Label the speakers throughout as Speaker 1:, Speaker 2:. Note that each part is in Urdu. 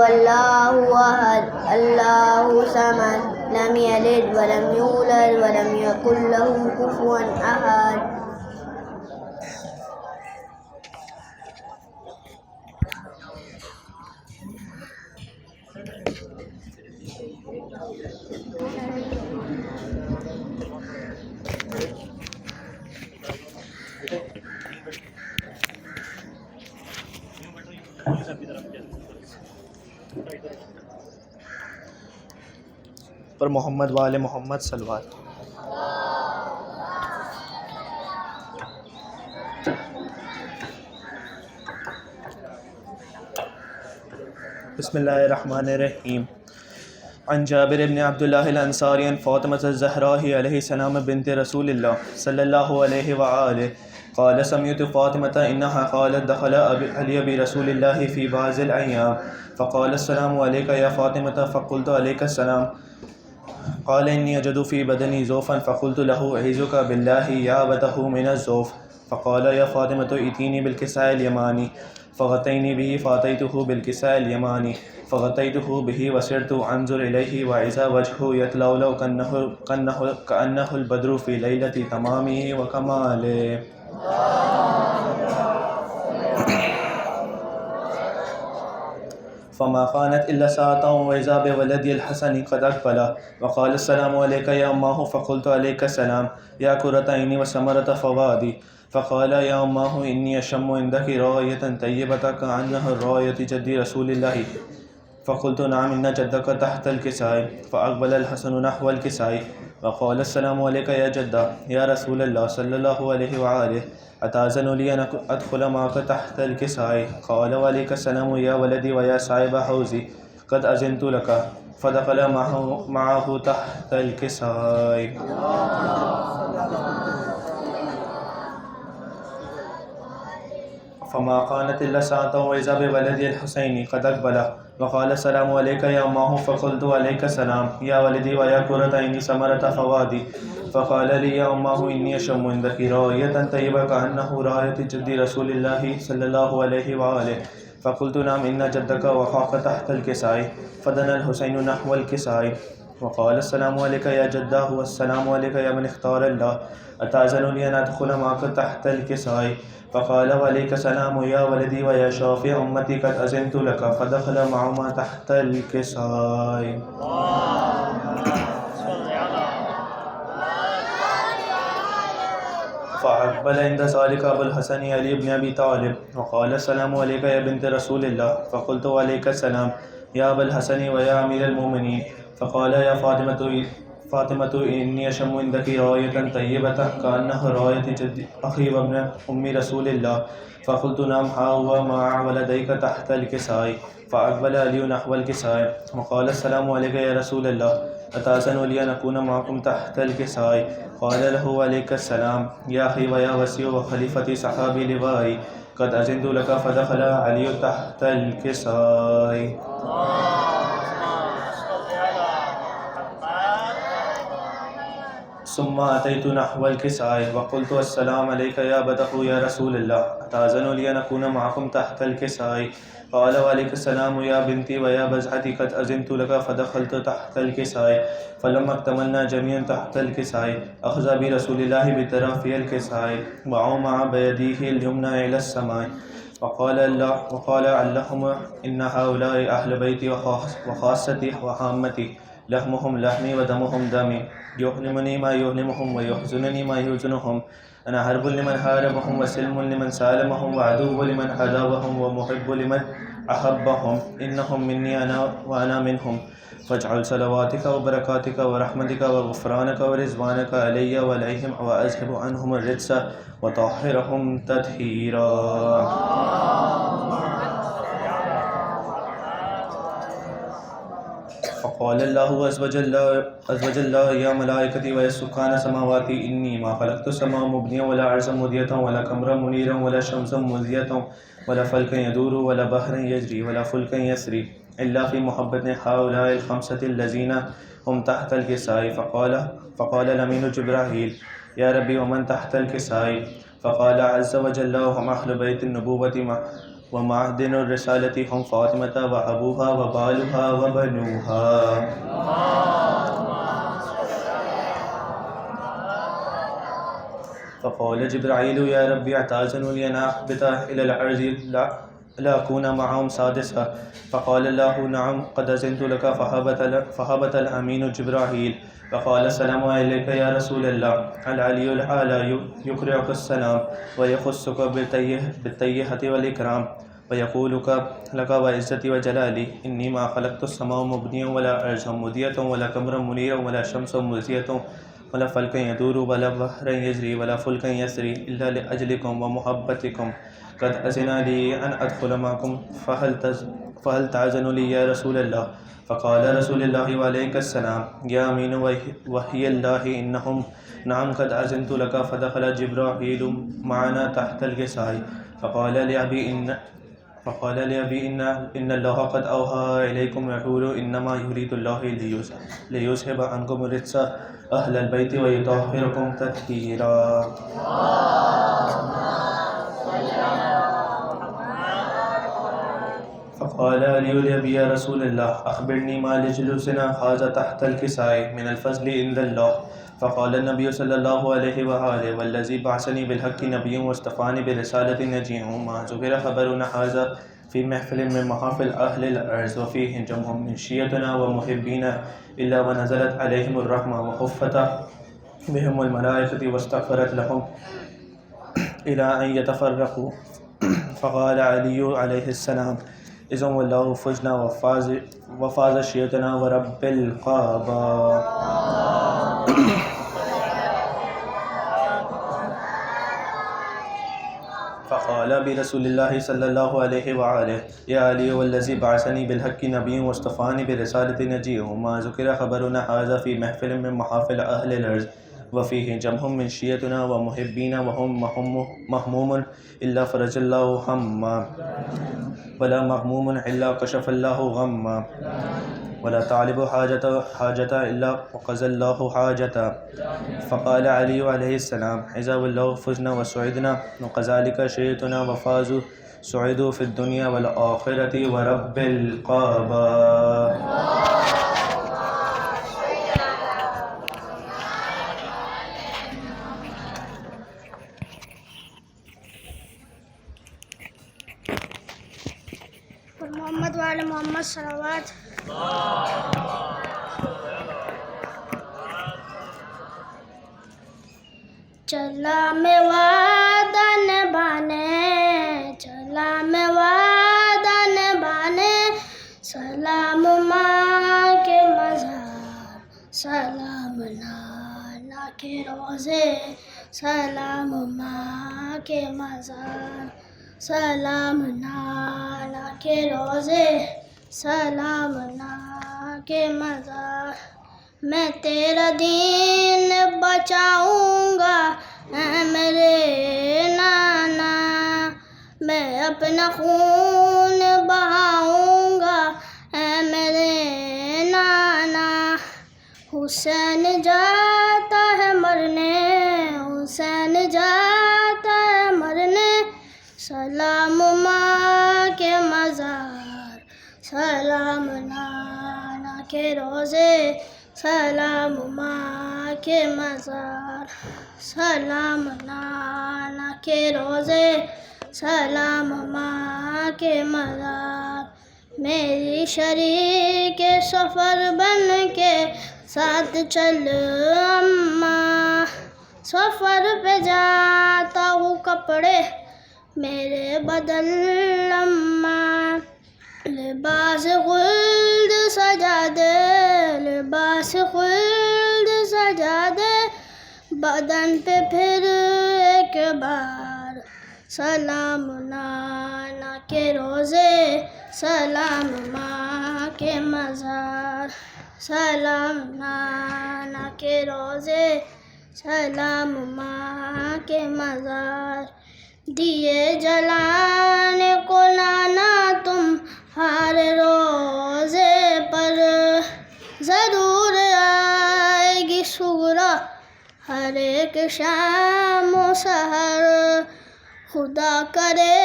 Speaker 1: الله أحد الله الصمد لم يلد ولم يولد ولم يكن له كفوا أحد.
Speaker 2: پر محمد وآل محمد صلوات. بسم اللہ الرحمن الرحیم. عن جابر بن عبد الله الانصاری عن فاطمة الزہراء علیہ السلام بنت رسول اللہ صلی اللہ علیہ وآلہ قال سمعت فاطمة انها قالت دخل علی برسول اللہ فی بعض الایام فقال السلام علیک یا فاطمة فقلت علیک السلام قال انی اجد فی بدنی ضعفا فقلت له اعوذک باللہ یابته من الضعف فقال یا فاطمة ائتینی بالکساء الیمانی فغطینی به فاتیته بالکساء الیمانی فغطیته به وسرت انظر الیہ واذا وجهه یتلألأ کأنه البدر فی لیلة تمامه وکماله. فما كانت إلا ساعة وإذا بولدي الحسن قد أقبل وقال السلام عليك يا أماه فقلت عليك السلام يا كرة عيني وثمرة فؤادي فقال يا أماه إني أشم عندك رائحة طيبة كأنها رائحة جد رسول الله فقلت نعم إن جدك تحت الكساء فأقبل الحسن نحو الكساء وقال السلام عليك يا جدة يا رسول الله صلى الله عليه وآله أتأذن لي أن أدخل معك تحت الكساء قال وعليك السلام يا ولدي ويا صاحب حوزي قد أذنت لك فدخل معه تحت الكساء. فما كانت إلا ساعة وإذا بولدي الحسين قد أقبل وقال السلام عليك يا أماه فقلت عليك السلام يا ولدي ويا كرة عيني ثمرة فؤادي فقال لي يا أماه إني أشم عندك رائحة طيبة كأنه رائحة جد رسول الله صلى الله عليه وآله فقلت نعم إن جدك وقعك تحت الكساء فدنا الحسين نحو الكساء وقال السلام عليك يا جداه والسلام عليك يا من اختار الله أتأذن لي أن أدخل معك تحت الكساء فقال وعليك السلام يا ولدي ويا شافع أمتي قد أذنت لك فدخل معهما تحت الكساء. فأقبل عند ذلك أبو الحسن علي بن أبي طالب وقال السلام عليك يا بنت رسول الله فقلت وعليك السلام يا أبا الحسن ويا أمير المؤمنين فقال يا فاطمة إني أشم عندك رائحة طيبة كأنها رائحة جد أخي وابن أم رسول الله فقلت نعم ها هو مع ولديك تحت الكساء فأقبل علي نحو الكساء وقال السلام عليك يا رسول الله أتأذن لي أن أكون معكم تحت الكساء قال له عليك السلام يا أخي ويا وسيع وخليفتي صحابي لوائي قد أذنت لك فدخل علي تحت الكساء. ثم أتيت نحو الكساء وقلت السلام عليك يا أبته يا رسول الله أتأذن لي أن أكون معكم تحت الكساء قال وعليك السلام يا بنتي ويا بزعتي قد أذنت لك فدخلت تحت الكساء فلما اكتملنا جميعا تحت الكساء أخذ برسول الله بطرف الكساء وأومع بيده اليمنى إلى السماء وقال اللهم إن هؤلاء أهل بيتي وخاصتي وعامتي لحمهم لحمي ودمهم دمي يؤلمني ما يؤلمهم ويحزنني ما يحزنهم أنا حرب لمن حاربهم وسلم لمن سالمهم وعدو لمن عاداهم ومحب لمن أحبهم إنهم مني أنا وأنا منهم فاجعل صلواتك وبركاتك ورحمتك وغفرانك ورضوانك علي وعليهم وأذهب عنهم الرجس وطهرهم تطهيرا. وقال الله عز وجل يا ملائكتي ويا سكان سماواتي إني ما خلقت السماء مبنيا ولا عرضا مضية ولا قمرا منيرا ولا شمسا مضية ولا فلكا يدور ولا بحرا يجري ولا فلكا يسري إلا في محبة هؤلاء الخمسة الذين هم تحت الكساء. فقال الأمين جبرائيل يا ربي ومن تحت الكساء؟ فقال عز وجل هم أهل بيت النبوة ومعدن الرسالة هم فاطمة وأبوها وبالها وبنوها. فقال جبرائيل يا ربي اعتذر لي أن أهبط إلى الأرض لا أكون معهم سادسا. فقال الله نعم قد أذنت لك. فهبط الأمين جبرائيل فقال السلام عليك يا رسول الله. العلي الأعلى يقرئك السلام ويخصك بالتيهة والإكرام ويقول لك وعزتي وجلالي إني ما خلقت السماء مبنيا ولا أرضا مضية ولا قمرا منيرا ولا شمسا مضية ولا فلكا يدور ولا بحرا يجري ولا فلكا يسري إلا لأجلكم ومحبتكم. قد أذن لي أن أدخل معكم فهل تعزن لي يا رسول الله؟ فقال رسول الله وعليك السلام يا أمين وحي الله إنهم نعم قد أذنت لك. فدخل جبرائيل معنا تحت الكساء فقال لأبي إن الله قد أوحى إليكم يقول إنما يريد الله ليذهب عنكم الرجس أهل البيت ويطهركم تطهيرا. فقال علي لأبي يا رسول الله أخبرني ما لجلوسنا هذا تحت الكساء من الفضل عند الله. فقال النبي صلى الله عليه وآله والذي بعثني بالحق نبي واصطفاني برسالة نجيع ما ذكر خبرنا هذا في محفل من محافل أهل الأرض وفيه جمع من شيعتنا ومحبينا إلا ونزلت عليهم الرحمة وخفت بهم الملائكة واستغفرت لهم إلى أن يتفرقوا. فقال علي عليه السلام إذن والله فزنا وفاز شيعتنا ورب الكعبة. فقال برسول الله صلى الله عليه وآله يا علي والذي بعثني بالحق نبي واصطفاني برسالة نجيع ما ذكر خبرنا هذا في محفل من محافل أهل الأرض وفيه جمع من شيعتنا ومحبين وهم مهموم إلا فرج الله هما ولا مغموم إلا كشف الله غما ولا تعلب حاجة إلا وقضى الله حاجة. فقال علي عليه السلام إذا والله فزنا وسعدنا وكذلك شيعتنا وفازوا سعدوا في الدنيا والآخرة ورب الكعبة.
Speaker 3: محمد وعلى محمد صلوات. چلا میں وعدہ نبھانے چلا میں وعدہ نبھانے سلام ماں کے مزار سلام نانا کے روزے سلام ماں کے مزار سلام نانا کے روزے سلام نانا کے مزار. میں تیرا دین بچاؤں گا اے میرے نانا میں اپنا خون بہاؤں گا اے میرے نانا. حسین جاتا ہے مرنے حسین جاتا ہے مرنے سلام ماں کے مزار سلام نانا کے روزے سلام ماں کے مزار سلام نانا کے روزے سلام ماں کے مزار. میری شریک سفر بن کے ساتھ چل اماں سفر پہ جاتا ہوں کپڑے میرے بدل اماں. لباس خلد سجا دے لباس خلد سجا دے بدن پہ پھر ایک بار سلام نانا کے روزے سلام ماں کے مزار سلام نانا کے روزے سلام ماں کے مزار. دیے جلانے کو نانا تم ہر روزے پر ضرور آئے گی سغرا ہر ایک شام و سحر. خدا کرے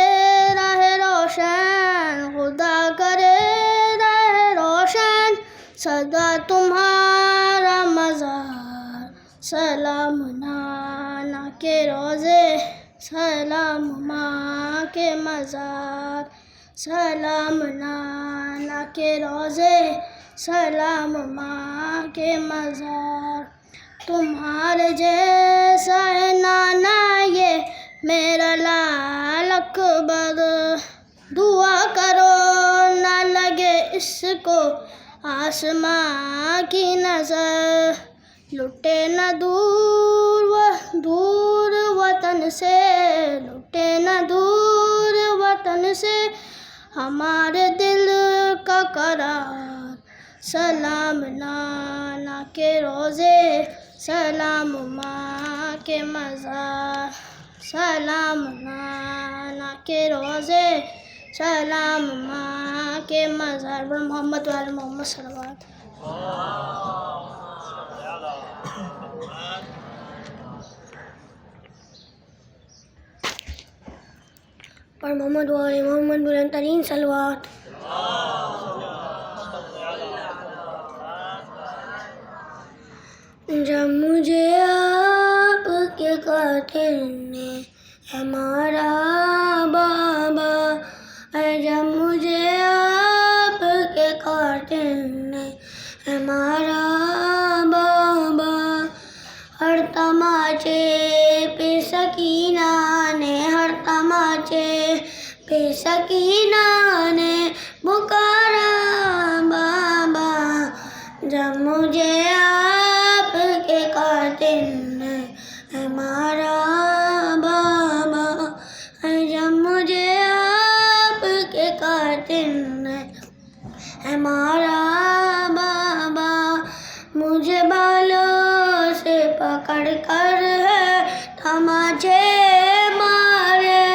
Speaker 3: راہ روشن روشن، خدا کرے رہے روشن سدا تمہارا مزار. سلام نانا کے روزے، سلام ماں کے مزار. سلام نانا کے روزے، سلام ماں کے مزار. تمہارے جیسا ہے نانا یہ میرا لال اکبر، دعا کرو نہ لگے اس کو آسماں کی نظر. لٹے نہ دور وطن سے، لٹے نہ دور وطن سے ہمارے دل کا قرار. سلام نانا کے روزے، سلام ماں کے مزار. سلام نانا کے روزے، سلام ماں کے مزار. محمد وعلی محمد صلوات. اور محمد وعلی محمد بلند ترین صلوات. جب مجھے آپ کے قاتل نے ہمارا بابا، جب مجھے آپ کے قاتل نے ہمارا بابا، ہر تماچے پہ سکینہ نے، ہر تماچے پہ سکینہ نے پکارا بابا. جب مجھے آپ کے قاتل نے ہمارا بابا، جب مجھے آپ کے قاتل نے ہمارا بابا، مجھے بالوں سے پکڑ کر ہے تماچے مارے،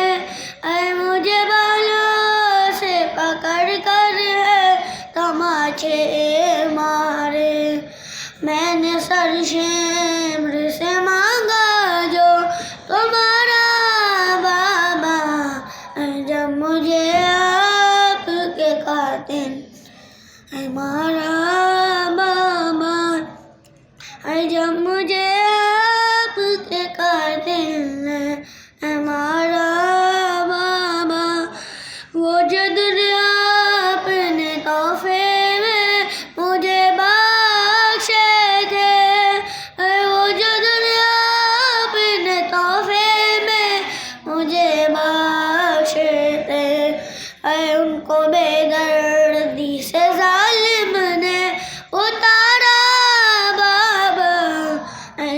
Speaker 3: اے مجھے بالوں سے پکڑ کر ہے تماچے مارے. میں نے سر شمر سے مانگا جو تمہارا بابا، جب مجھے آپ کے قاتل ہمارا بابا، جب مجھے آپ کے قاتل ہمارا بابا. وہ جو دنیا اپنے تحفے میں مجھے بخشے تھے، وہ جو دنیا اپنے تحفے میں مجھے بخشے تھے، ان کو بے دردی سے ظالم نے اتارا بابا.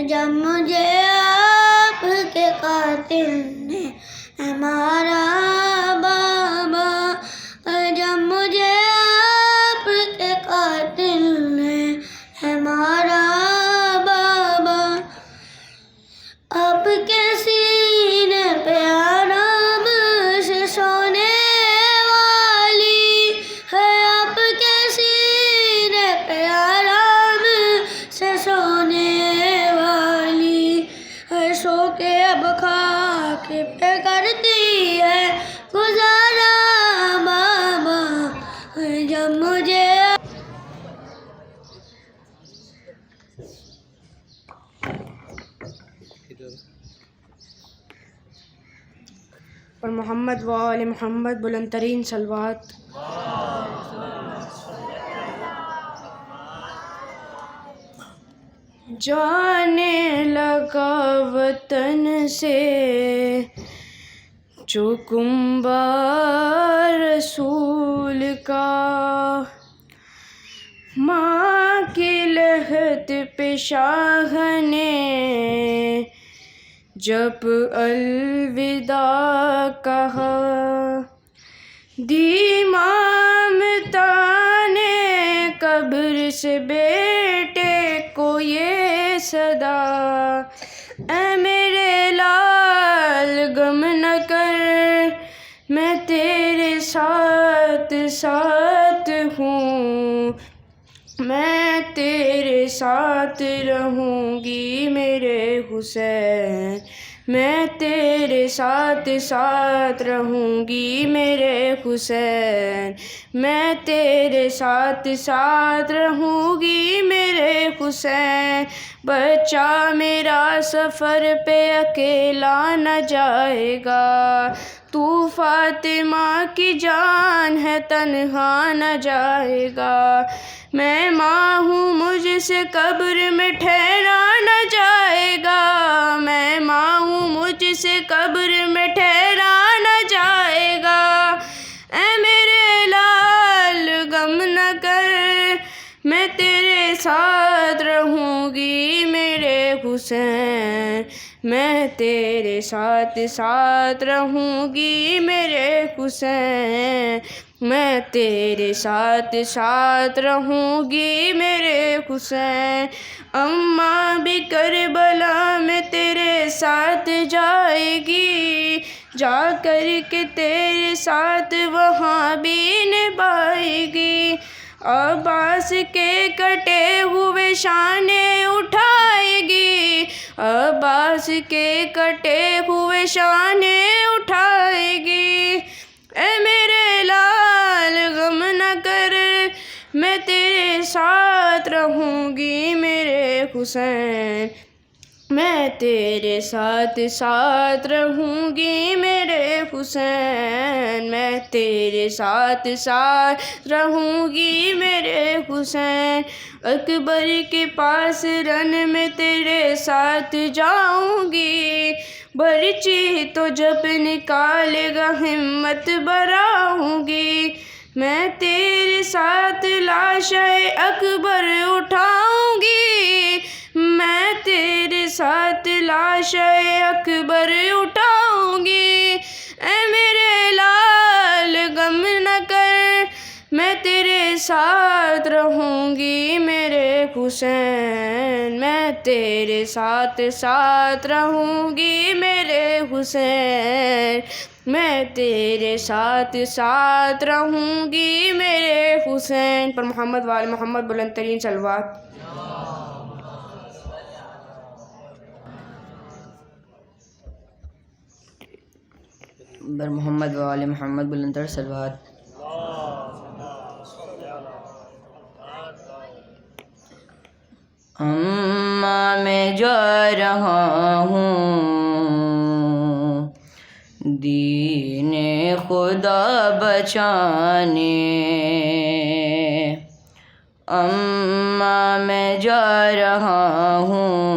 Speaker 3: جب مجھے آپ کے قاتل نے ہمارا بابا، جب مجھے آپ کے قاتل نے ہمارا بابا. آپ کے سینے پہ آرام سے سونے والی ہے، آپ کے سینے پہ آرام سے سونے والی ہے، سو کے اب خاک پہ کرتی ہے گزارا بابا. جب مجھے
Speaker 4: اور محمد وآل محمد بلند ترین صلوات. جانے لگا وطن سے جو کنبہ رسول کا، ماں کی لحد پہ شاہ نے جب الوداع کہا، دی مامتا نے قبر سے بیٹے کو یہ صدا، اے میرے لال غم نہ کر، میں تیرے ساتھ ساتھ ہوں، میں تیرے ساتھ رہوں گی میرے حسین میں تیرے ساتھ ساتھ رہوں گی میرے حسین، میں تیرے ساتھ ساتھ رہوں گی میرے حسین، بچہ میرا سفر پہ اکیلا نہ جائے گا، تو فاطمہ کی جان ہے تنہا نہ جائے گا، میں ماں ہوں مجھ سے قبر میں ٹھہرا نہ جائے گا، میں ماں ہوں مجھ سے قبر میں ٹھہرا نہ جائے گا، اے میرے لال غم نہ کر، میں تیرے ساتھ رہوں گی میرے حسین، میں تیرے ساتھ ساتھ رہوں گی میرے حسین، میں تیرے ساتھ ساتھ رہوں گی میرے حسین، اماں بھی کربلا میں تیرے ساتھ جائے گی، جا کر کے تیرے ساتھ وہاں بھی نبھائے گی، عباس کے کٹے ہوئے شانے اٹھائے گی، عباس کے کٹے ہوئے شانے اٹھائے گی، اے میرے لال غم نہ کر، میں تیرے ساتھ رہوں گی میرے حسین، میں تیرے ساتھ ساتھ رہوں گی میرے حسین، میں تیرے ساتھ ساتھ رہوں گی میرے حسین، اکبر کے پاس رن میں تیرے ساتھ جاؤں گی، برچی تو جب نکالے گا ہمت بڑھاؤں گی، میں تیرے ساتھ لاشِ اکبر اٹھاؤں گی، میں تیرے ساتھ لاشِ اکبر اٹھاؤں گی، اے میرے لال غم نہ کر، میں تیرے ساتھ رہوں گی میرے حسین، میں تیرے ساتھ ساتھ رہوں گی میرے حسین، میں تیرے ساتھ ساتھ رہوں گی میرے حسین، پر محمد وآل محمد بلند ترین صلوات۔
Speaker 5: بر محمد وآل محمد بلند تر صلوات۔ اماں میں جا رہا ہوں دین خدا بچانے، اماں میں جا رہا ہوں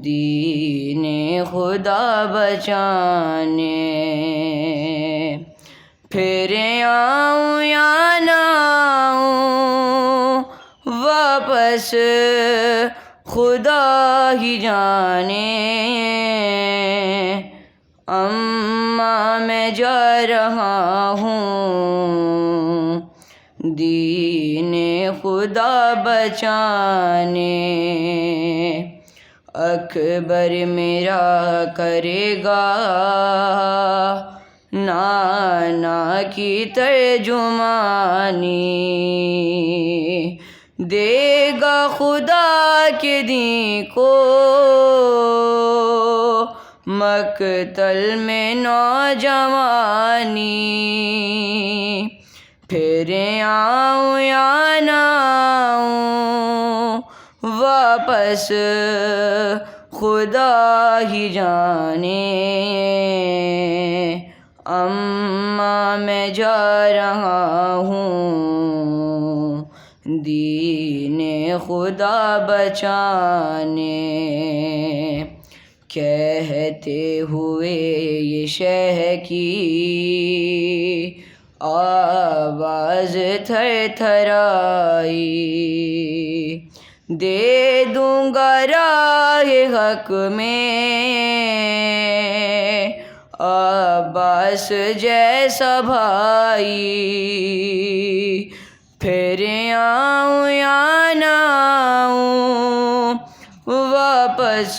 Speaker 5: دین خدا بچانے، پھر آؤں یا نہ آؤں واپس خدا ہی جانے، اماں میں جا رہا ہوں دین خدا بچانے، اکبر میرا کرے گا نانا کی ترجمانی، دے گا خدا کے دین کو مقتل میں نوجوانی، پھر آؤں یا نہ آؤں واپس خدا ہی جانے، اماں میں جا رہا ہوں دین خدا بچانے، کہتے ہوئے یہ شہ کی آواز تھر تھر آئی، دے دوں گا راہ حق میں عباس جیسا بھائی، پھر آؤں یا نہ آؤں واپس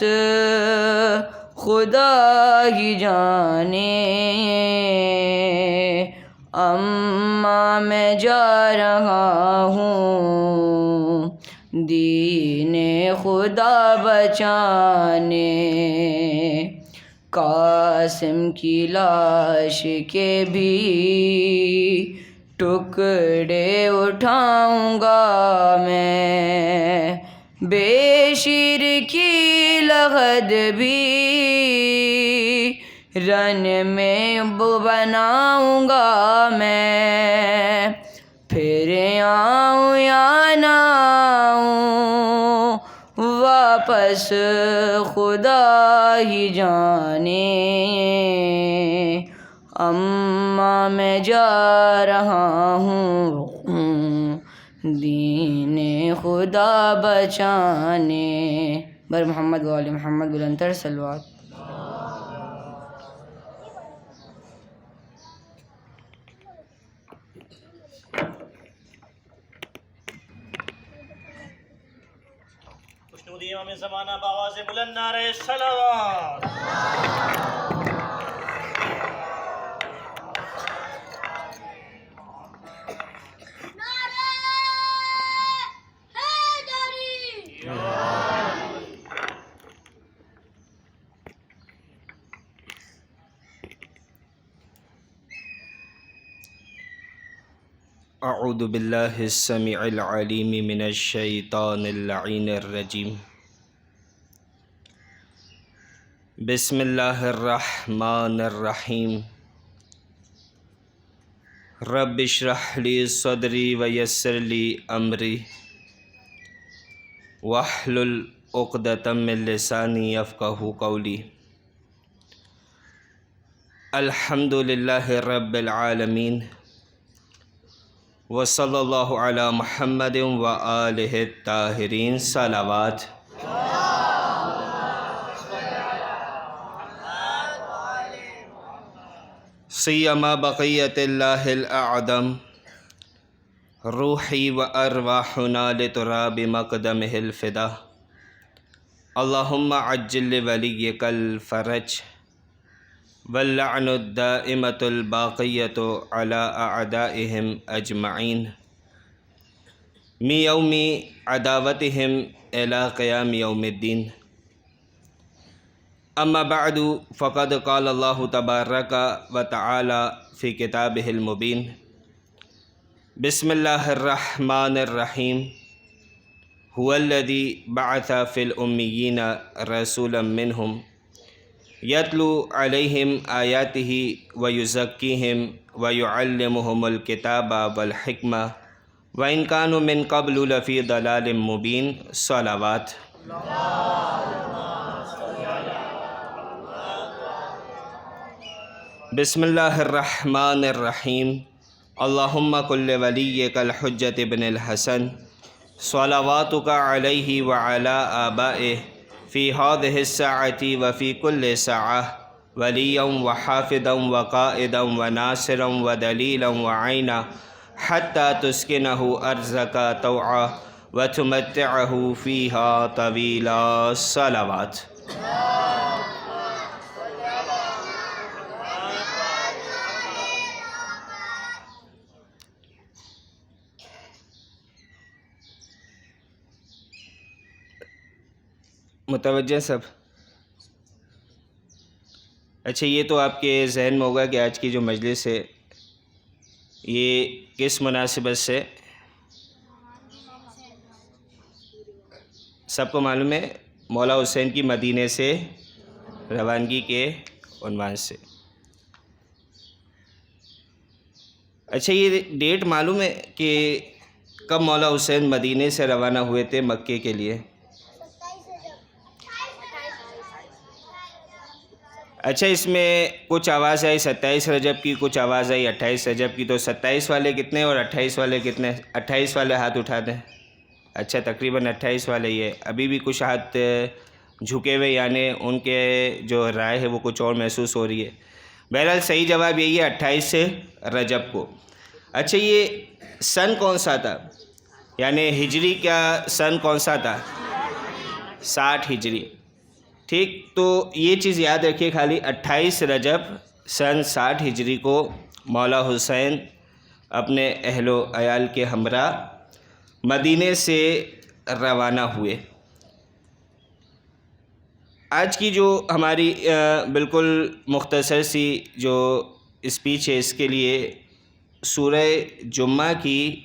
Speaker 5: خدا ہی جانے، اماں میں جا رہا ہوں دین خدا خدا بچانے، قاسم کی لاش کے بھی ٹکڑے اٹھاؤں گا میں، بے شیر کی لغد بھی رن میں بناؤں گا میں، پھر آؤں یا نہ آؤں واپس خدا ہی جانے، اما میں جا رہا ہوں دین خدا بچانے۔ بر محمد و آل محمد بلندتر صلوات۔
Speaker 6: خوشنودی امام زمانہ بآواز بلند نعرہ صلوات۔
Speaker 7: اعوذ باللہ السمیع العلیم من الشیطان اللعین الرجیم، بسم اللہ الرحمن الرحیم، رب اشرح لی صدری ویسر لی امری واحلل عقدۃ من لسانی یفقہوا قولی۔ الحمد للہ رب العالمین، وصلی اللہ علی محمد وآلہ الطاہرین، صلوات۔ سیما بقیت اللہ الاعظم، روحی و ارواحنا لتراب مقدمہ الفدا، اللہم عجل لولیک الفرج، واللعن الدائمة الباقية على أعدائهم أجمعين من يوم عداوتهم إلى قيام يوم الدين۔ أما بعد، فقد قال الله تبارك وتعالى في كتابه المبين، بسم الله الرحمن الرحيم، هو الذي بعث في الأميين رسولا منهم یتلو علیہم آیاتہ ویزکیہم ویعلمہم الکتاب والحکمہ وإن كانوا من قبل لفی ضلال مبین، صلوات۔ بسم اللہ الرحمن الرحیم، اللہم کل ولیک الحجۃ بن الحسن صلواتک علیہ وعلی آبائہ فی هذه الساعة وفی کل ساعة ولیا وحافظا وقائدا وناصرا ودلیلا وعینا حتی تسکنہ ارضک طوعا وتمتعہ فیہا طویلا، صلوات۔ متوجہ سب؟ اچھا، یہ تو آپ کے ذہن میں ہوگا کہ آج کی جو مجلس ہے یہ کس مناسبت سے، سب کو معلوم ہے، مولا حسین کی مدینے سے روانگی کے عنوان سے۔ اچھا، یہ ڈیٹ معلوم ہے کہ کب مولا حسین مدینے سے روانہ ہوئے تھے مکے کے لیے؟ اچھا، اس میں کچھ آواز آئی 27 رجب کی، کچھ آواز آئی 28 رجب کی، تو 27 والے کتنے اور 28 والے کتنے؟ 28 والے ہاتھ اٹھا دیں۔ اچھا، تقریباً 28 والے یہ ابھی بھی کچھ ہاتھ جھکے ہوئے، یعنی ان کے جو رائے ہے وہ کچھ اور محسوس ہو رہی ہے۔ بہرحال صحیح جواب یہی ہے 28 رجب کو۔ اچھا، یہ سن کون سا تھا؟ یعنی ہجری کا سن کون سا تھا؟ 60 ہجری۔ ٹھیک، تو یہ چیز یاد رکھیے خالی 28 رجب سن 60 ہجری کو مولا حسین اپنے اہل و عیال کے ہمراہ مدینے سے روانہ ہوئے۔ آج کی جو ہماری بالکل مختصر سی جو اسپیچ ہے اس کے لیے سورہ جمعہ کی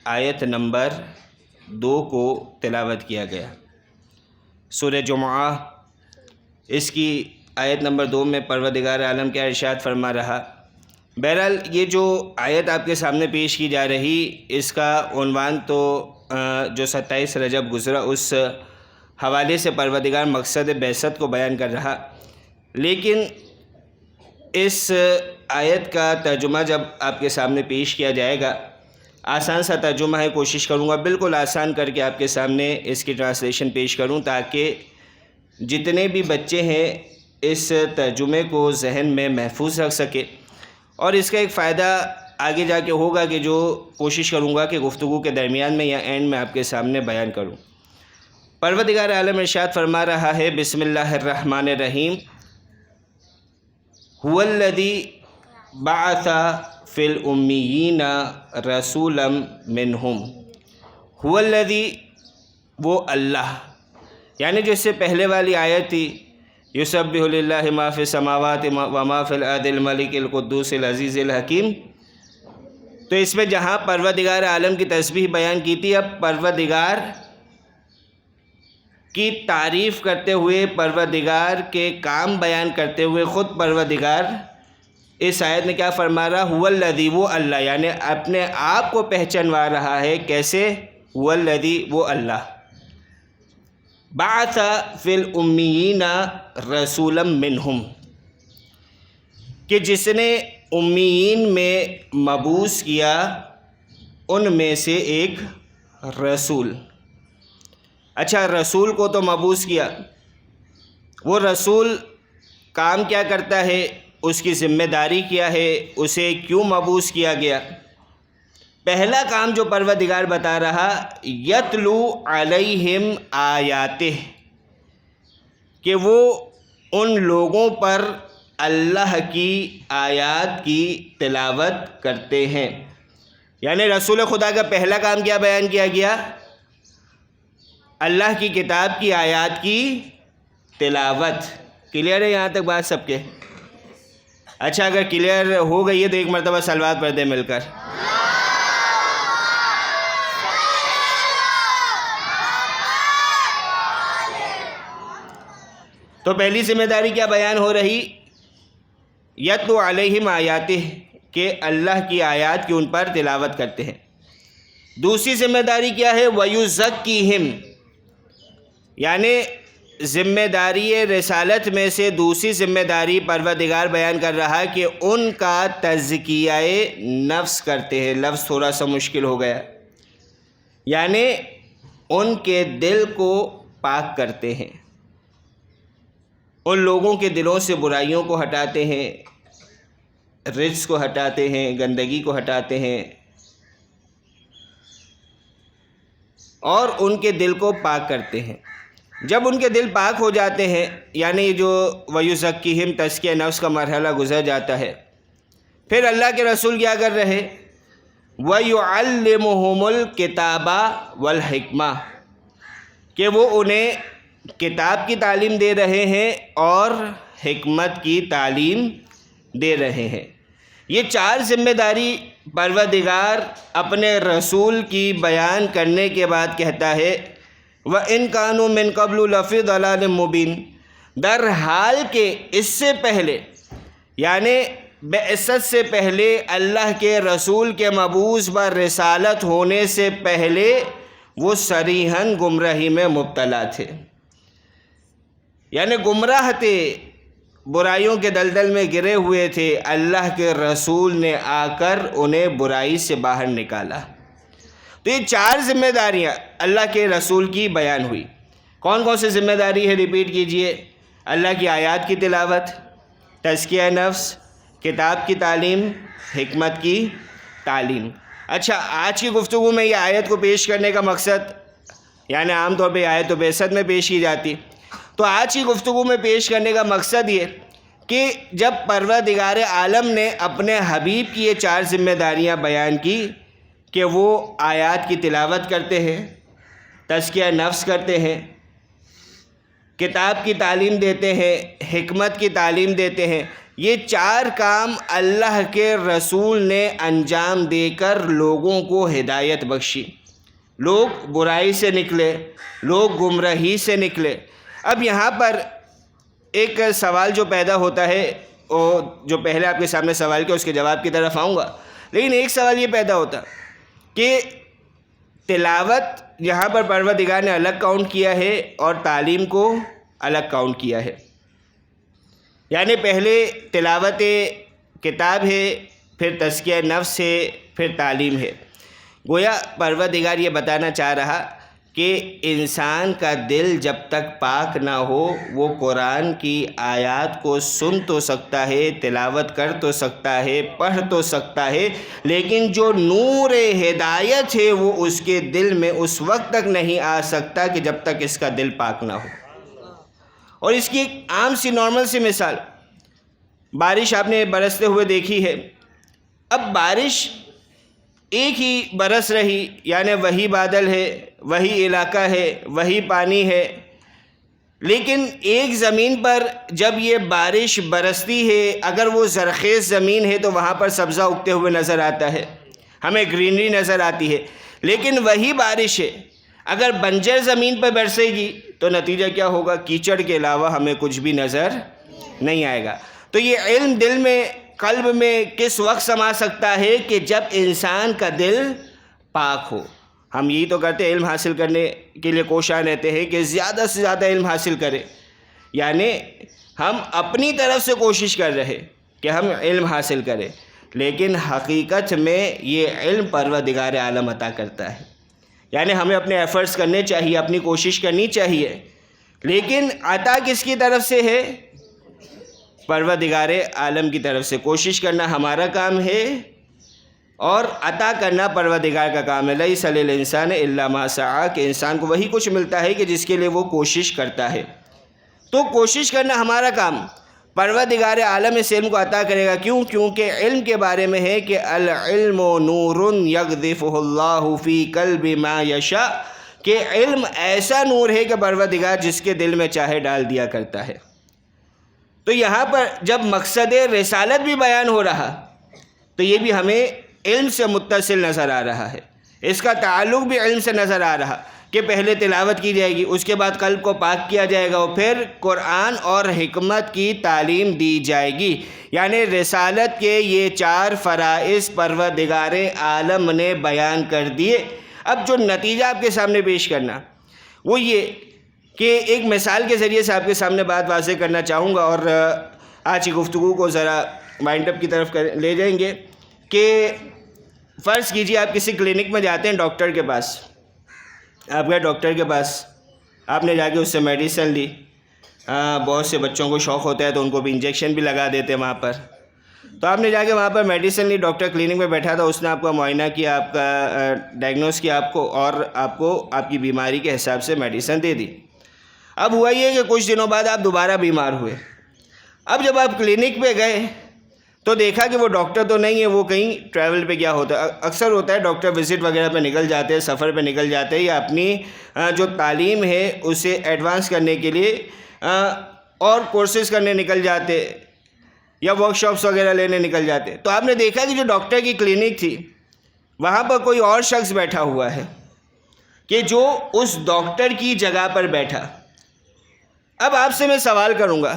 Speaker 7: آیت نمبر 2 کو تلاوت کیا گیا۔ سورہ جمعہ اس کی آیت نمبر 2 میں پروردگار عالم کیا ارشاد فرما رہا۔ بہرحال یہ جو آیت آپ کے سامنے پیش کی جا رہی اس کا عنوان تو جو 27 رجب گزرا اس حوالے سے پروردگار مقصد بعثت کو بیان کر رہا، لیکن اس آیت کا ترجمہ جب آپ کے سامنے پیش کیا جائے گا، آسان سا ترجمہ ہے، کوشش کروں گا بالکل آسان کر کے آپ کے سامنے اس کی ٹرانسلیشن پیش کروں تاکہ جتنے بھی بچے ہیں اس ترجمے کو ذہن میں محفوظ رکھ سکے، اور اس کا ایک فائدہ آگے جا کے ہوگا کہ جو کوشش کروں گا کہ گفتگو کے درمیان میں یا اینڈ میں آپ کے سامنے بیان کروں۔ پروردگار عالم ارشاد فرما رہا ہے، بسم اللہ الرحمن الرحیم، هو الذی بعث فی الامیین رسولا منہم۔ هو الذی، وہ اللہ، یعنی جو اس سے پہلے والی آیت تھی، یسبح للہ ما فی السماوات وما فی الارض الملک القدوس العزیز الحکیم، تو اس میں جہاں پروردگار عالم کی تسبیح بیان کی تھی، اب پروردگار کی تعریف کرتے ہوئے، پروردگار کے کام بیان کرتے ہوئے خود پروردگار اس آیت میں کیا فرما رہا؟ هو الذی، وہ اللہ، یعنی اپنے آپ کو پہچانوا رہا ہے۔ کیسے؟ هو الذی، وہ اللہ، بعث فی الامیین رسولا منہم، کہ جس نے امیین میں مبعوث کیا ان میں سے ایک رسول۔ اچھا، رسول کو تو مبعوث کیا، وہ رسول کام کیا کرتا ہے، اس کی ذمہ داری کیا ہے، اسے کیوں مبعوث کیا گیا؟ پہلا کام جو پروردگار بتا رہا، یتلو علیہم آیاتہ، کہ وہ ان لوگوں پر اللہ کی آیات کی تلاوت کرتے ہیں۔ یعنی رسول خدا کا پہلا کام کیا بیان کیا گیا؟ اللہ کی کتاب کی آیات کی تلاوت۔ کلیئر ہے یہاں تک بات سب کے؟ اچھا، اگر کلیئر ہو گئی ہے تو ایک مرتبہ صلوات پڑھ دیں مل کر۔ تو پہلی ذمہ داری کیا بیان ہو رہی؟ یتلو علیہم آیاتہ، کہ اللہ کی آیات کی ان پر تلاوت کرتے ہیں۔ دوسری ذمہ داری کیا ہے؟ وَيُزَكِّيهِمْ، یعنی ذمہ داری رسالت میں سے دوسری ذمہ داری پروردگار بیان کر رہا کہ ان کا تزکیہ نفس کرتے ہیں۔ لفظ تھوڑا سا مشکل ہو گیا، یعنی ان کے دل کو پاک کرتے ہیں، ان لوگوں کے دلوں سے برائیوں کو ہٹاتے ہیں، رجس کو ہٹاتے ہیں، گندگی کو ہٹاتے ہیں، اور ان کے دل کو پاک کرتے ہیں۔ جب ان کے دل پاک ہو جاتے ہیں، یعنی جو وَيُزَكِّيهِمْ تزکیہ نفس کا مرحلہ گزر جاتا ہے، پھر اللہ کے رسول کیا کر رہے؟ وَيُعَلِّمُهُمُ الْكِتَابَ وَالْحِكْمَةَ، کہ وہ انہیں کتاب کی تعلیم دے رہے ہیں اور حکمت کی تعلیم دے رہے ہیں۔ یہ 4 ذمہ داری پروردگار اپنے رسول کی بیان کرنے کے بعد کہتا ہے، وَإِن كَانُوا مِن قَبْلُ لَفِي ضَلَالٍ مُّبِينٍ، در حال کہ اس سے پہلے، یعنی بعثت سے پہلے، اللہ کے رسول کے مبعوث بر رسالت ہونے سے پہلے وہ صریحاً گمراہی میں مبتلا تھے، یعنی گمراہ تھے، برائیوں کے دلدل میں گرے ہوئے تھے۔ اللہ کے رسول نے آ کر انہیں برائی سے باہر نکالا۔ تو یہ 4 ذمہ داریاں اللہ کے رسول کی بیان ہوئی۔ کون کون سی ذمہ داری ہے؟ ریپیٹ کیجئے۔ اللہ کی آیات کی تلاوت، تزکیہ نفس، کتاب کی تعلیم، حکمت کی تعلیم۔ اچھا، آج کی گفتگو میں یہ آیت کو پیش کرنے کا مقصد، یعنی عام طور پہ آیت و بعثت میں پیش کی جاتی، تو آج کی گفتگو میں پیش کرنے کا مقصد یہ کہ جب پروردگار عالم نے اپنے حبیب کی یہ 4 ذمہ داریاں بیان کی کہ وہ آیات کی تلاوت کرتے ہیں، تزکیہ نفس کرتے ہیں، کتاب کی تعلیم دیتے ہیں، حکمت کی تعلیم دیتے ہیں. یہ 4 کام اللہ کے رسول نے انجام دے کر لوگوں کو ہدایت بخشی. لوگ برائی سے نکلے، لوگ گمراہی سے نکلے. اب یہاں پر ایک سوال جو پیدا ہوتا ہے، اور جو پہلے آپ کے سامنے سوال کیا اس کے جواب کی طرف آؤں گا، لیکن ایک سوال یہ پیدا ہوتا کہ تلاوت یہاں پر پروردگار نے الگ کاؤنٹ کیا ہے اور تعلیم کو الگ کاؤنٹ کیا ہے. یعنی پہلے تلاوت کتاب ہے، پھر تزکیہ نفس ہے، پھر تعلیم ہے. گویا پروردگار یہ بتانا چاہ رہا کہ انسان کا دل جب تک پاک نہ ہو وہ قرآن کی آیات کو سن تو سکتا ہے، تلاوت کر تو سکتا ہے، پڑھ تو سکتا ہے، لیکن جو نور ہدایت ہے وہ اس کے دل میں اس وقت تک نہیں آ سکتا کہ جب تک اس کا دل پاک نہ ہو. اور اس کی ایک عام سی نارمل سی مثال، بارش آپ نے برستے ہوئے دیکھی ہے. اب بارش ایک ہی برس رہی، یعنی وہی بادل ہے، وہی علاقہ ہے، وہی پانی ہے، لیکن ایک زمین پر جب یہ بارش برستی ہے، اگر وہ زرخیز زمین ہے تو وہاں پر سبزہ اگتے ہوئے نظر آتا ہے، ہمیں گرینری نظر آتی ہے. لیکن وہی بارش ہے اگر بنجر زمین پر برسے گی تو نتیجہ کیا ہوگا؟ کیچڑ کے علاوہ ہمیں کچھ بھی نظر نہیں آئے گا. تو یہ علم دل میں، قلب میں کس وقت سما سکتا ہے؟ کہ جب انسان کا دل پاک ہو. ہم یہی تو کرتے، علم حاصل کرنے کے لیے کوشاں رہتے ہیں کہ زیادہ سے زیادہ علم حاصل کریں. یعنی ہم اپنی طرف سے کوشش کر رہے کہ ہم علم حاصل کریں، لیکن حقیقت میں یہ علم پروردگار عالم عطا کرتا ہے. یعنی ہمیں اپنے ایفرٹس کرنے چاہیے، اپنی کوشش کرنی چاہیے، لیکن عطا کس کی طرف سے ہے؟ پروردگار عالم کی طرف سے. کوشش کرنا ہمارا کام ہے اور عطا کرنا پروردگار کا کام ہے. لیس للانسان الا ما سعی، کہ انسان کو وہی کچھ ملتا ہے کہ جس کے لیے وہ کوشش کرتا ہے. تو کوشش کرنا ہمارا کام. پروردگار عالم اس علم کو عطا کرے گا. کیوں؟ کیونکہ علم کے بارے میں ہے کہ العلم نور یقذفہ اللہ فی قلب ما یشاء، کہ علم ایسا نور ہے کہ پروردگار جس کے دل میں چاہے ڈال دیا کرتا ہے. تو یہاں پر جب مقصد رسالت بھی بیان ہو رہا تو یہ بھی ہمیں علم سے متصل نظر آ رہا ہے. اس کا تعلق بھی علم سے نظر آ رہا کہ پہلے تلاوت کی جائے گی، اس کے بعد قلب کو پاک کیا جائے گا، اور پھر قرآن اور حکمت کی تعلیم دی جائے گی. یعنی رسالت کے یہ 4 فرائض پروردگار عالم نے بیان کر دیے. اب جو نتیجہ آپ کے سامنے پیش کرنا وہ یہ کہ ایک مثال کے ذریعے سے آپ کے سامنے بات واضح کرنا چاہوں گا، اور آج کی گفتگو کو ذرا وائنڈ اپ کی طرف لے جائیں گے. کہ فرض کیجئے آپ کسی کلینک میں جاتے ہیں، ڈاکٹر کے پاس، آپ گئے ڈاکٹر کے پاس، آپ نے جا کے اس سے میڈیسن لی. بہت سے بچوں کو شوق ہوتا ہے تو ان کو بھی انجیکشن بھی لگا دیتے ہیں وہاں پر. تو آپ نے جا کے وہاں پر میڈیسن لی، ڈاکٹر کلینک میں بیٹھا تھا، اس نے آپ کا معائنہ کیا، آپ کا ڈائگنوز کیا آپ کو، اور آپ کو آپ کی بیماری کے حساب سے میڈیسن دے دی. اب ہوا یہ کہ کچھ دنوں بعد آپ دوبارہ بیمار ہوئے. اب جب آپ کلینک پہ گئے تو دیکھا کہ وہ ڈاکٹر تو نہیں ہے، وہ کہیں ٹریول پہ گیا ہوتا ہے. اکثر ہوتا ہے ڈاکٹر وزٹ وغیرہ پہ نکل جاتے ہیں، سفر پہ نکل جاتے ہیں، یا اپنی جو تعلیم ہے اسے ایڈوانس کرنے کے لیے اور کورسز کرنے نکل جاتے، یا ورک شاپس وغیرہ لینے نکل جاتے. تو آپ نے دیکھا کہ جو ڈاکٹر کی کلینک تھی وہاں پر کوئی اور شخص بیٹھا ہوا ہے کہ جو اس ڈاکٹر کی جگہ پر بیٹھا. اب آپ سے میں سوال کروں گا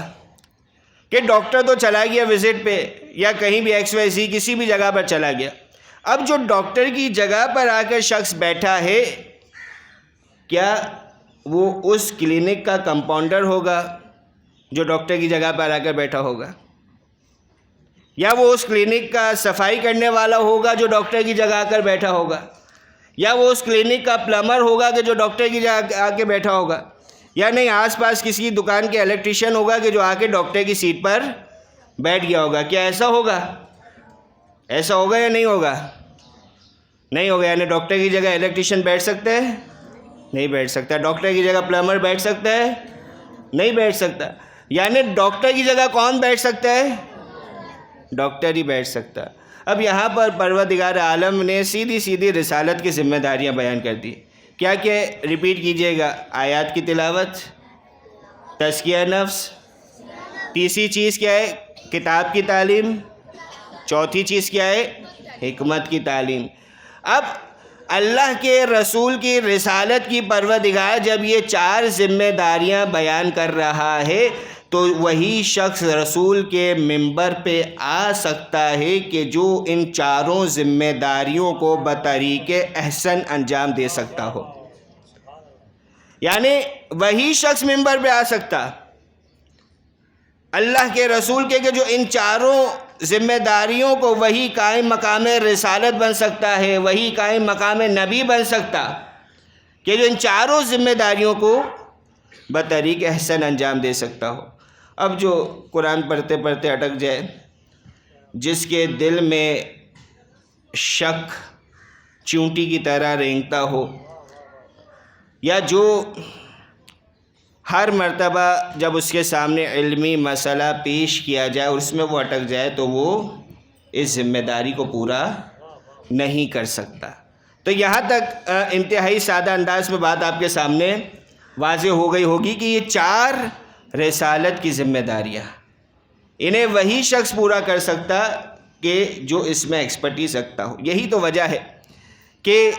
Speaker 7: کہ ڈاکٹر تو چلا گیا وزٹ پہ، یا کہیں بھی ایکس وائی زی کسی بھی جگہ پر چلا گیا. اب جو ڈاکٹر کی جگہ پر آ کر شخص بیٹھا ہے، کیا وہ اس کلینک کا کمپاؤنڈر ہوگا جو ڈاکٹر کی جگہ پر آ کر بیٹھا ہوگا؟ یا وہ اس کلینک کا صفائی کرنے والا ہوگا جو ڈاکٹر کی جگہ آ کر بیٹھا ہوگا؟ یا وہ اس کلینک کا پلمبر ہوگا کہ جو ڈاکٹر کی جگہ آ کے بیٹھا ہوگا؟ یا نہیں آس پاس کسی دکان کے الیکٹریشین ہوگا کہ جو آ کے ڈاکٹر کی سیٹ پر بیٹھ گیا ہوگا؟ کیا ایسا ہوگا؟ ایسا ہوگا یا نہیں ہوگا؟ نہیں ہوگا. یعنی ڈاکٹر کی جگہ الیکٹریشین بیٹھ سکتا ہے؟ نہیں بیٹھ سکتا. ڈاکٹر کی جگہ پلمبر بیٹھ سکتا ہے؟ نہیں بیٹھ سکتا. یعنی ڈاکٹر کی جگہ کون بیٹھ سکتا ہے؟ ڈاکٹر ہی بیٹھ سکتا. اب یہاں پر پروردگار عالم نے سیدھی سیدھی رسالت کی ذمہ داریاں بیان کر دی. کیا کہ ریپیٹ کیجئے گا، آیات کی تلاوت، تزکیہ نفس، تیسری چیز کیا ہے؟ کتاب کی تعلیم، چوتھی چیز کیا ہے؟ حکمت کی تعلیم۔ اب اللہ کے رسول کی رسالت کی پروردگار جب یہ 4 ذمہ داریاں بیان کر رہا ہے تو وہی شخص رسول کے منبر پہ آ سکتا ہے کہ جو ان 4 ذمہ داریوں کو بطریق احسن انجام دے سکتا ہو۔ یعنی وہی شخص منبر پہ آ سکتا اللہ کے رسول کے کہ جو ان 4 ذمہ داریوں کو وہی قائم مقام رسالت بن سکتا ہے، وہی قائم مقام نبی بن سکتا کہ جو ان 4 ذمہ داریوں کو بطریق احسن انجام دے سکتا ہو۔ اب جو قرآن پڑھتے پڑھتے اٹک جائے، جس کے دل میں شک چونٹی کی طرح رینگتا ہو، یا جو ہر مرتبہ جب اس کے سامنے علمی مسئلہ پیش کیا جائے اور اس میں وہ اٹک جائے تو وہ اس ذمہ داری کو پورا نہیں کر سکتا۔ تو یہاں تک انتہائی سادہ انداز میں بات آپ کے سامنے واضح ہو گئی ہوگی کہ یہ 4 رسالت کی ذمہ داریاں انہیں وہی شخص پورا کر سکتا کہ جو اس میں ایکسپرٹیز رکھتا ہو۔ یہی تو وجہ ہے کہ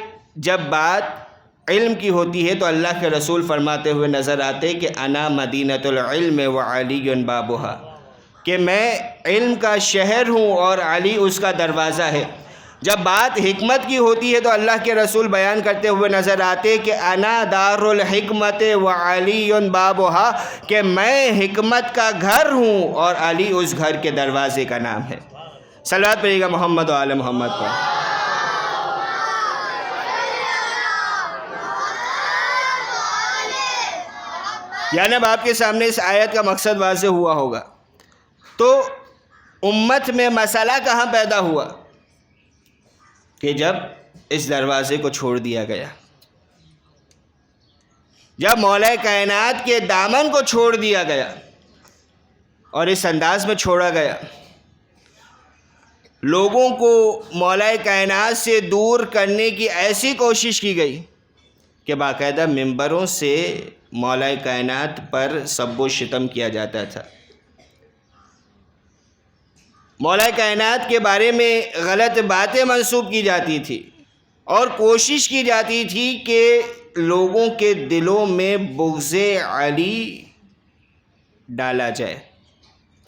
Speaker 7: جب بات علم کی ہوتی ہے تو اللہ کے رسول فرماتے ہوئے نظر آتے کہ انا مدینۃ العلم وعلی بابھا، کہ میں علم کا شہر ہوں اور علی اس کا دروازہ ہے۔ جب بات حکمت کی ہوتی ہے تو اللہ کے رسول بیان کرتے ہوئے نظر آتے کہ انا دار الحکمت وعلی بابھا، کہ میں حکمت کا گھر ہوں اور علی اس گھر کے دروازے کا نام ہے۔ صلوات پڑھیے گا محمد و آل محمد پر۔ یعنی اب آپ کے سامنے اس آیت کا مقصد واضح ہوا ہوگا۔ تو امت میں مسئلہ کہاں پیدا ہوا؟ کہ جب اس دروازے کو چھوڑ دیا گیا، جب مولا کائنات کے دامن کو چھوڑ دیا گیا اور اس انداز میں چھوڑا گیا، لوگوں کو مولا کائنات سے دور کرنے کی ایسی کوشش کی گئی کہ باقاعدہ ممبروں سے مولا کائنات پر سب و شتم کیا جاتا تھا، مولا کائنات کے بارے میں غلط باتیں منسوب کی جاتی تھی اور کوشش کی جاتی تھی کہ لوگوں کے دلوں میں بغض علی ڈالا جائے۔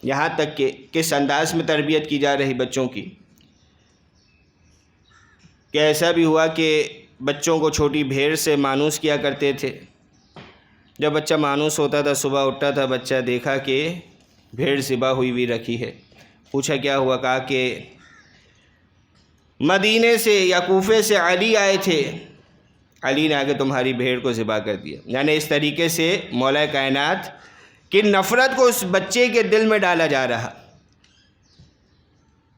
Speaker 7: یہاں تک کہ کس انداز میں تربیت کی جا رہی بچوں کی، کہ ایسا بھی ہوا کہ بچوں کو چھوٹی بھیڑ سے مانوس کیا کرتے تھے۔ جب بچہ مانوس ہوتا تھا، صبح اٹھتا تھا، بچہ دیکھا کہ بھیڑ ذبح ہوئی رکھی ہے، پوچھا کیا ہوا؟ کہا کہ مدینے سے یا کوفے سے علی آئے تھے، علی نے آ کے تمہاری بھیڑ کو ذبح کر دیا۔ یعنی اس طریقے سے مولا کائنات کی نفرت کو اس بچے کے دل میں ڈالا جا رہا،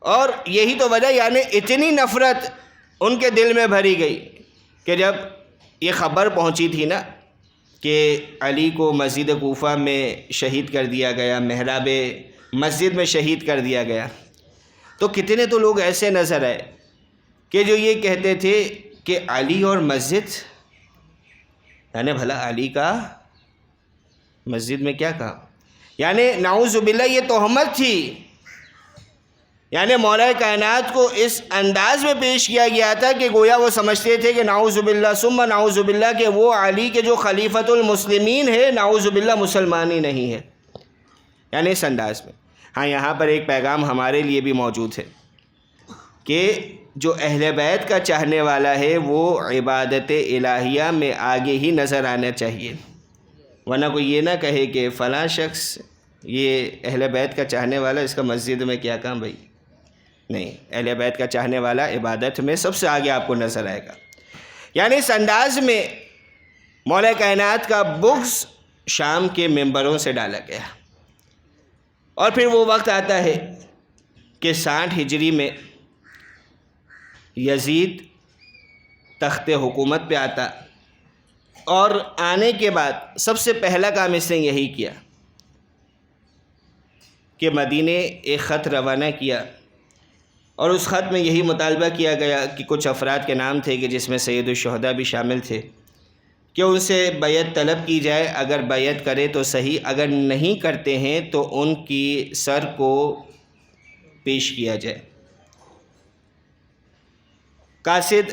Speaker 7: اور یہی تو وجہ، یعنی اتنی نفرت ان کے دل میں بھری گئی کہ جب یہ خبر پہنچی تھی نا کہ علی کو مسجد کوفہ میں شہید کر دیا گیا، محراب مسجد میں شہید کر دیا گیا، تو کتنے تو لوگ ایسے نظر آئے کہ جو یہ کہتے تھے کہ علی اور مسجد، یعنی بھلا علی کا مسجد میں کیا کہا؟ یعنی نعوذ باللہ یہ تہمت تھی۔ یعنی مولا کائنات کو اس انداز میں پیش کیا گیا تھا کہ گویا وہ سمجھتے تھے کہ نعوذ باللہ ثم نعوذ باللہ کہ وہ علی کے جو خلیفۃ المسلمین ہے، نعوذ باللہ مسلمان ہی نہیں ہے، یعنی اس انداز میں۔ ہاں، یہاں پر ایک پیغام ہمارے لیے بھی موجود ہے کہ جو اہل بیت کا چاہنے والا ہے وہ عبادت الہیہ میں آگے ہی نظر آنا چاہیے، ورنہ کوئی یہ نہ کہے کہ فلاں شخص یہ اہل بیت کا چاہنے والا، اس کا مسجد میں کیا کام بھائی؟ نہیں، اہل بیت کا چاہنے والا عبادت میں سب سے آگے آپ کو نظر آئے گا۔ یعنی اس انداز میں مولا کائنات کا بغض شام کے ممبروں سے ڈالا گیا، اور پھر وہ وقت آتا ہے کہ 60 ہجری میں یزید تخت حکومت پہ آتا، اور آنے کے بعد سب سے پہلا کام اس نے یہی کیا کہ مدینے ایک خط روانہ کیا، اور اس خط میں یہی مطالبہ کیا گیا کہ کچھ افراد کے نام تھے کہ جس میں سید الشہداء بھی شامل تھے، کہ ان سے بیعت طلب کی جائے، اگر بیعت کرے تو صحیح، اگر نہیں کرتے ہیں تو ان کی سر کو پیش کیا جائے۔ قاصد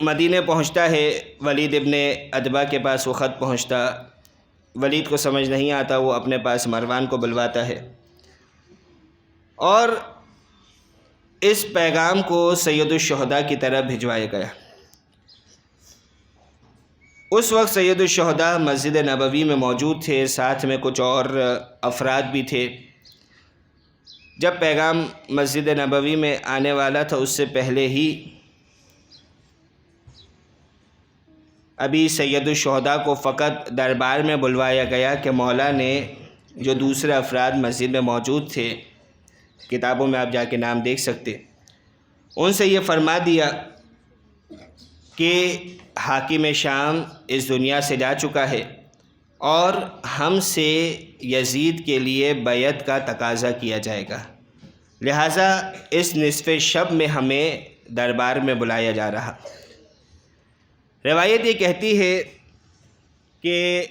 Speaker 7: مدینے پہنچتا ہے، ولید ابن عتبہ کے پاس وہ خط پہنچتا، ولید کو سمجھ نہیں آتا، وہ اپنے پاس مروان کو بلواتا ہے اور اس پیغام کو سید الشہداء کی طرف بھجوایا گیا۔ اس وقت سید الشہداء مسجد نبوی میں موجود تھے، ساتھ میں کچھ اور افراد بھی تھے۔ جب پیغام مسجد نبوی میں آنے والا تھا اس سے پہلے ہی ابھی سید الشہداء کو فقط دربار میں بلوایا گیا کہ مولا نے جو دوسرے افراد مسجد میں موجود تھے، کتابوں میں آپ جا کے نام دیکھ سکتے، ان سے یہ فرما دیا کہ حاکم شام اس دنیا سے جا چکا ہے اور ہم سے یزید کے لیے بیعت کا تقاضا کیا جائے گا، لہٰذا اس نصف شب میں ہمیں دربار میں بلایا جا رہا۔ روایت یہ کہتی ہے کہ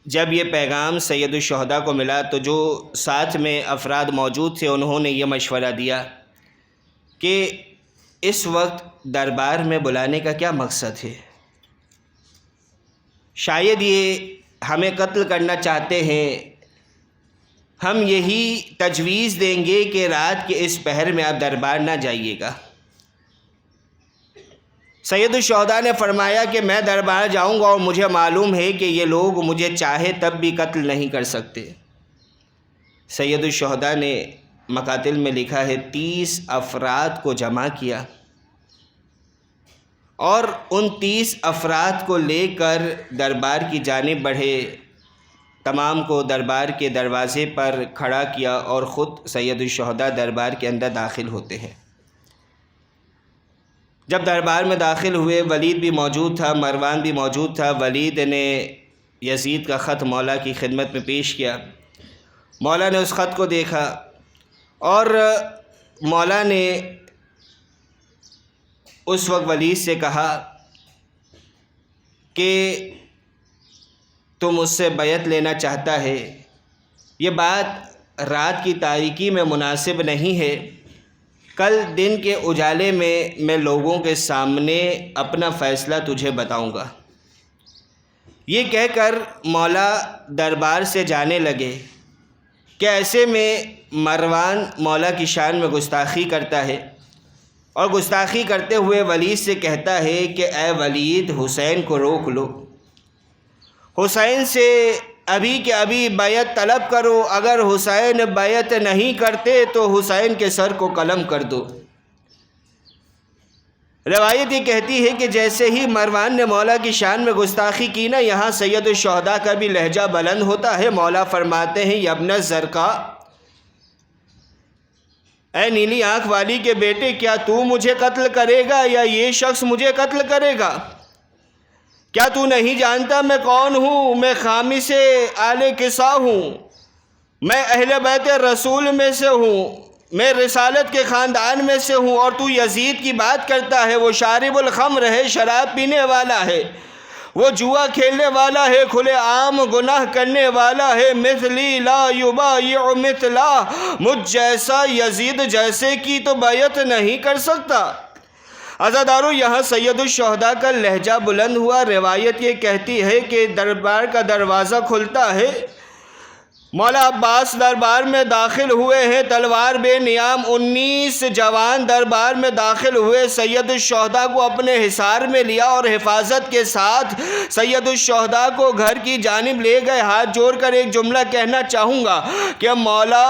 Speaker 7: جب یہ پیغام سید الشہداء کو ملا تو جو ساتھ میں افراد موجود تھے انہوں نے یہ مشورہ دیا کہ اس وقت دربار میں بلانے کا کیا مقصد ہے؟ شاید یہ ہمیں قتل کرنا چاہتے ہیں، ہم یہی تجویز دیں گے کہ رات کے اس پہر میں آپ دربار نہ جائیے گا۔ سید الشہداء نے فرمایا کہ میں دربار جاؤں گا اور مجھے معلوم ہے کہ یہ لوگ مجھے چاہے تب بھی قتل نہیں کر سکتے۔ سید الشہداء نے مقاتل میں لکھا ہے 30 افراد کو جمع کیا اور ان 30 افراد کو لے کر دربار کی جانب بڑھے، تمام کو دربار کے دروازے پر کھڑا کیا اور خود سید الشہداء دربار کے اندر داخل ہوتے ہیں۔ جب دربار میں داخل ہوئے ولید بھی موجود تھا، مروان بھی موجود تھا۔ ولید نے یزید کا خط مولا کی خدمت میں پیش کیا، مولا نے اس خط کو دیکھا اور مولا نے اس وقت ولید سے کہا کہ تو مجھ سے بیعت لینا چاہتا ہے، یہ بات رات کی تاریکی میں مناسب نہیں ہے، کل دن کے اجالے میں لوگوں کے سامنے اپنا فیصلہ تجھے بتاؤں گا۔ یہ کہہ کر مولا دربار سے جانے لگے کہ ایسے میں مروان مولا کی شان میں گستاخی کرتا ہے اور گستاخی کرتے ہوئے ولید سے کہتا ہے کہ اے ولید، حسین کو روک لو، حسین سے ابھی کہ ابھی بیعت طلب کرو، اگر حسین بیعت نہیں کرتے تو حسین کے سر کو قلم کر دو۔ روایت یہ کہتی ہے کہ جیسے ہی مروان نے مولا کی شان میں گستاخی کی نا، یہاں سید الشہداء کا بھی لہجہ بلند ہوتا ہے۔ مولا فرماتے ہیں یا ابن الزرقاء، اے نیلی آنکھ والی کے بیٹے، کیا تو مجھے قتل کرے گا یا یہ شخص مجھے قتل کرے گا؟ کیا تو نہیں جانتا میں کون ہوں؟ میں خامس آل کسا ہوں، میں اہل بیت رسول میں سے ہوں، میں رسالت کے خاندان میں سے ہوں، اور تو یزید کی بات کرتا ہے؟ وہ شارب الخمر ہے، شراب پینے والا ہے، وہ جوا کھیلنے والا ہے، کھلے عام گناہ کرنے والا ہے۔ مثلی لا یبایع مثلا، مجھ جیسا یزید جیسے کی تو بیعت نہیں کر سکتا۔ عزادارو، یہاں سید الشہداء کا لہجہ بلند ہوا۔ روایت یہ کہتی ہے کہ دربار کا دروازہ کھلتا ہے، مولا عباس دربار میں داخل ہوئے ہیں، تلوار بے نیام 19 جوان دربار میں داخل ہوئے، سید الشہداء کو اپنے حصار میں لیا اور حفاظت کے ساتھ سید الشہداء کو گھر کی جانب لے گئے۔ ہاتھ جوڑ کر ایک جملہ کہنا چاہوں گا کہ مولا،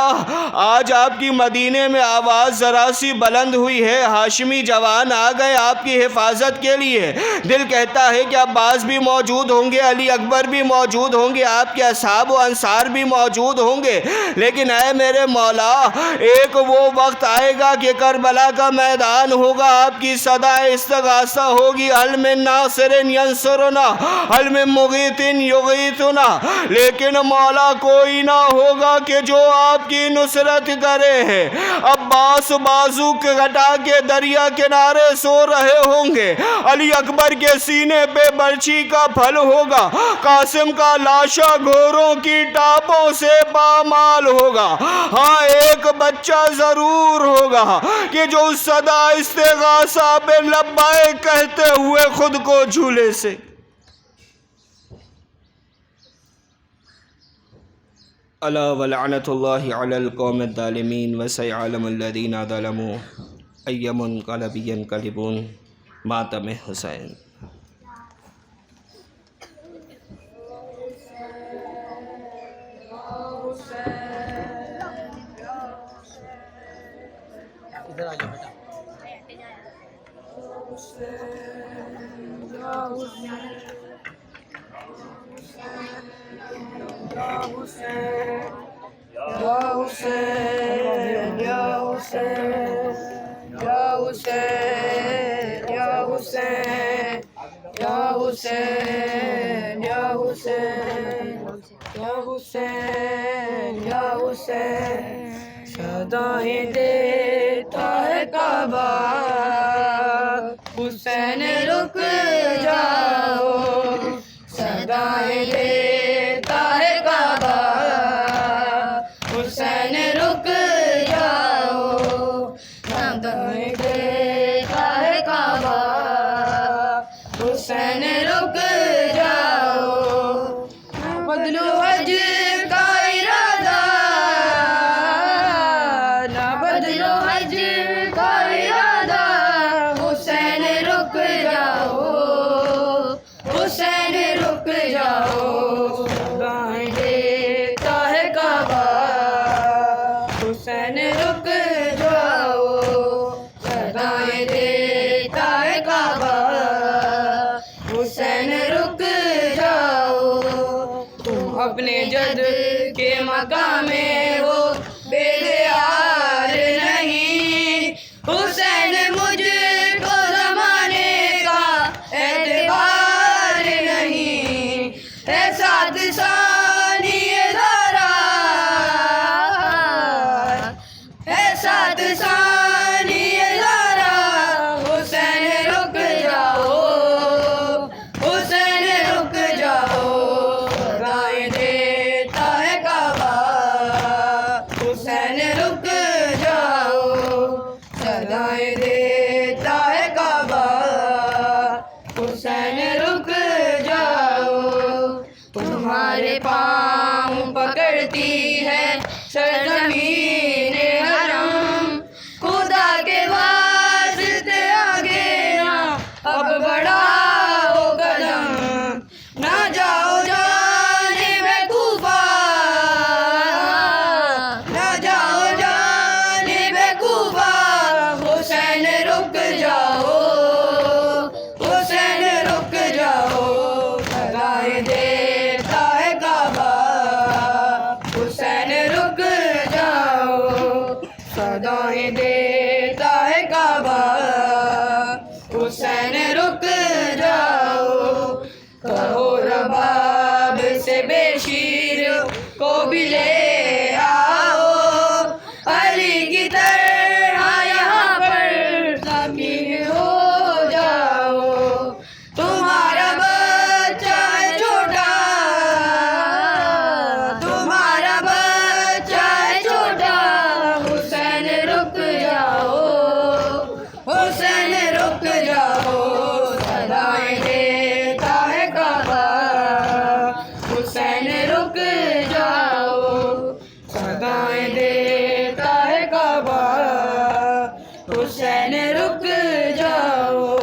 Speaker 7: آج آپ کی مدینے میں آواز ذرا سی بلند ہوئی ہے، ہاشمی جوان آ گئے آپ کی حفاظت کے لیے۔ دل کہتا ہے کہ عباس بھی موجود ہوں گے، علی اکبر بھی موجود ہوں گے، آپ کے اصحاب و انصار بھی موجود موجود ہوں گے، لیکن اے میرے مولا ایک وہ وقت آئے گا کہ کربلا کا میدان ہوگا، آپ کی صدا استغاثہ ہوگی، حل من ناصر ینصرنا حل من مغیث یغیثنا، لیکن مولا کوئی نہ ہوگا کہ جو آپ کی نصرت کرے۔ عباس بازو کٹا کے دریا کنارے سو رہے ہوں گے، علی اکبر کے سینے پہ برچھی کا پھل ہوگا، قاسم کا لاشا گھوڑوں کی ٹاپوں سے پامال ہوگا۔ ہاں ایک بچہ ضرور ہوگا کہ جو صدا استغاثہ پہ لبیک کہتے ہوئے خود کو جھولے سے الا ولعنت اللہ علی القوم الظالمین وسيعلم الذین ظلموا ای منقلب ینقلبون۔ ماتم حسین۔
Speaker 4: صدائیں دیتا ہے کعبہ، حسین رک جاؤ، صدائیں دیتا ہے کعبہ، حسین رک جاؤ، صدائیں دیتا ہے کعبہ، حسین رک جاؤ، بدلو حج کا ارادہ، نہ بدلو حج کا ارادہ، حسین رک جاؤ، حسین رک جاؤ، صدائیں دیتا ہے کعبہ، حسین رک جاؤ، صدائیں دیتا ہے کعبہ، حسین رک جاؤ، تم اپنے جد کے مقام میں ہو بیدار نہیں، حسین مجھ کو زمانے کا اعتبار نہیں، اے ساتھ ثانی زہرا، اے ساتھ ثانی زہرا، حسین رک جاؤ، حسین رک جاؤ، صدائیں دیتا ہے کعبہ، حسین رک جاؤ، صدائیں دیتا ہے کعبہ، حسین رک جاؤ، تمہارے پاؤں پکڑتی ہے سرزمین حرم، خدا کے واسطے آگے نہ اب بڑھاؤ قدم، نہ جاؤ جانب کوفہ، نہ جاؤ جانب کوفہ، حسین رک جاؤ، حسین رک جاؤ، صدائیں دیتا ہے کعبہ، حسین رک جاؤ، صدائیں دیتا ہے کعبہ، حسین رک جاؤ، کہو رباب سے بے شیر کو بھی لے آؤ، علی کی طرح یہاں پر ضمیر ہو جاؤ، تمہارا بچہ ہے چھوٹا، تمہارا بچہ ہے چھوٹا، حسین رک جاؤ، حسین رک جاؤ، صدائیں دیتا ہے کعبہ، حسین رک جاؤ، صدائیں دیتا ہے کعبہ، حسین رک جاؤ،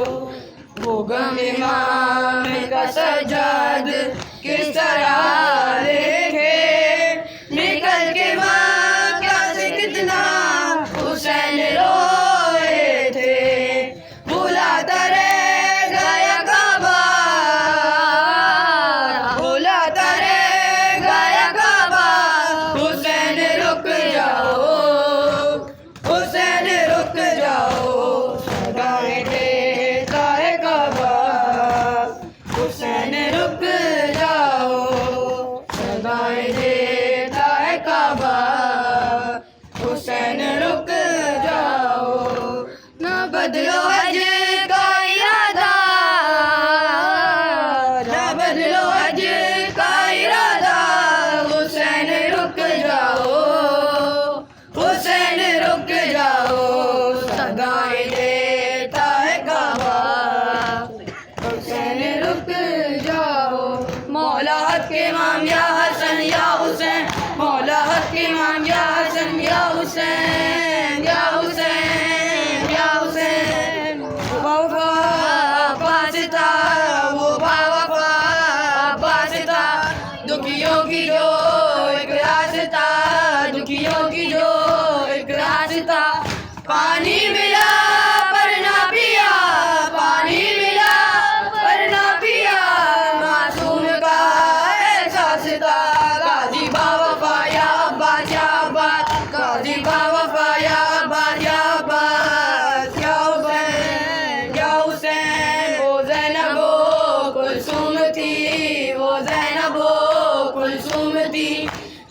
Speaker 4: وہ غم امام کا سجاد کس طرح دیکھے، نکل کے مکہ سے کتنا حسین روئے تھے، بھولاتا رہ گیا کعبہ، بھولاتا رہ گیا کعبہ،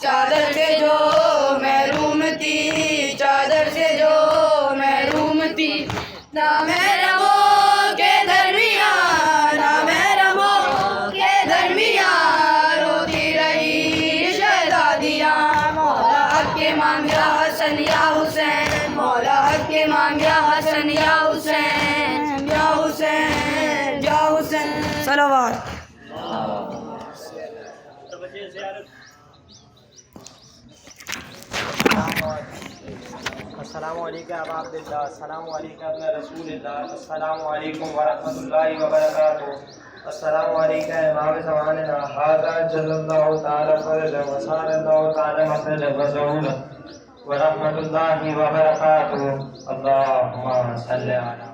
Speaker 4: چادر سے جو محروم تھی، چادر سے جو محروم تھی، نہ محرموں کے درمیان، نہ محرموں کے درمیان روتی رہی شہزادیاں، مولا حق کے مانگا حسن یا حسین، مولا حق کے مانگا حسن یا حسین، یا حسین، یا حسین، صلوات۔
Speaker 8: السلام علیکم ابا عبداللہ، السلام علیکم ابن رسول اللہ، السلام علیکم ورحمۃ اللہ وبرکاتہ، السلام علیکم امام زماننا ھذا جل اللہ تعالی فرجہ وصار اللہ تعالی مخرجہ وظہورہ ورحمۃ اللہ وبرکاتہ، اللہم صلی علی